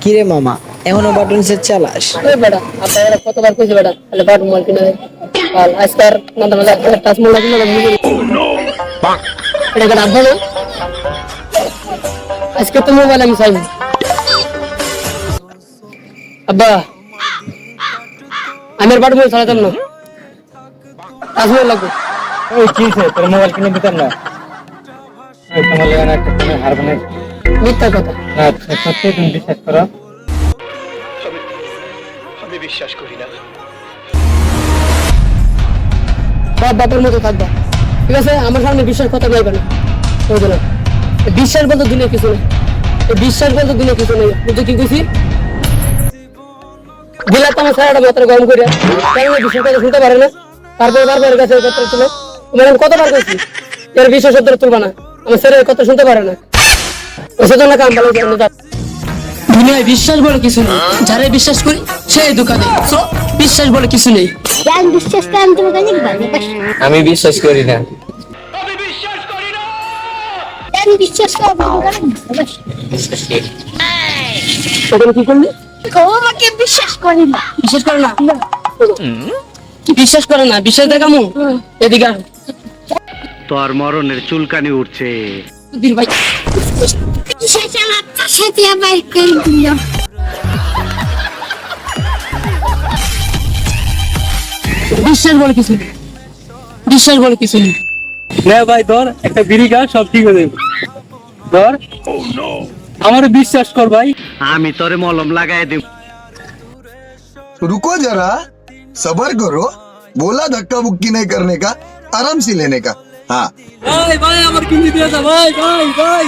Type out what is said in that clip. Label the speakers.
Speaker 1: কিরে মামা, এখনো বাটন সেট চালাস?
Speaker 2: ওই বেটা আপনারা কতবার কইছি বেটা তাহলে বাট মোবাইল কিনে দে আর আজকার মাথা মাথা টাচ মোবাইল কিনে দে এটা কেন আব্বা না আজকে তো মোবাইল আমি চাইবো আব্বা আমার বাট মোবাইল চালাতাম না টাচ মোবাইল লাগবে
Speaker 3: ওই কি হইছে তোর মোবাইল কিনে দিতাম না? ওই তোমার লাগা না একটা ফোনে হারবে না।
Speaker 2: মিথ্যা কথা
Speaker 3: না সত্যি তুমি বিশ্বাস করো?
Speaker 4: আমি বিশ্বাস করি না।
Speaker 2: বাপ বাপের মতো থাকবা ঠিক আছে আমার সামনে বিশ্বাস কথা যাইবে না বুঝলো না বিশ্বাস বলতে দুনিয়া কিছু নেই এই বিশ্বাস বলতে দুনিয়া কিছু নেই বুঝছো কি কইছি দিলা তো আমার সারাটা মাত্র গরম করে কেন বিশ্বাস কথা শুনতে পারে না তারপর বারবার কাছে কথা তুলো মানে কতবার কইছি এর বিশ্বাস সত্য তুলবা না আমার ছেলে কথা শুনতে পারে না ওসব না কাম ভালো জানো দুনিয়ায় বিশ্বাস বলে কিছু নেই যারে বিশ্বাস করি সেই দোকানে বিশ্বাস বলে কিছু নেই
Speaker 5: yang বিশ্বাস করেন তুমি জানি ভালোবাসি
Speaker 3: আমি বিশ্বাস করি না।
Speaker 5: yang বিশ্বাস করেন ভালোবাসি
Speaker 2: তখন কি করলি
Speaker 5: আমাকে বিশ্বাস করি না
Speaker 2: বিশ্বাস করে না বিশ্বাস করে না বিশ্বাস দেখামু এদিকে আয়।
Speaker 4: তোর মরণের চুলকানি উঠছে।
Speaker 2: বীর ভাই
Speaker 5: বিশ্বাস আমার সাথে আবার করে দিল
Speaker 2: বিশ্বাস বলে কিছু নেই বিশ্বাস বলে কিছু নেই
Speaker 3: নে ভাই ধর একটা বিড়ি খা, সব ঠিক হয়ে যাবে। ধর আমার বিশ্বাস কর ভাই।
Speaker 4: আমি তোরে মলম লাগাই দেব।
Speaker 6: रुको जरा सबर करो बोला धक्का मुक्की नहीं करने का आराम से लेने का हाँ
Speaker 3: ভাই ভাই আমার কিনে দিয়ে যা ভাই ভাই ভাই।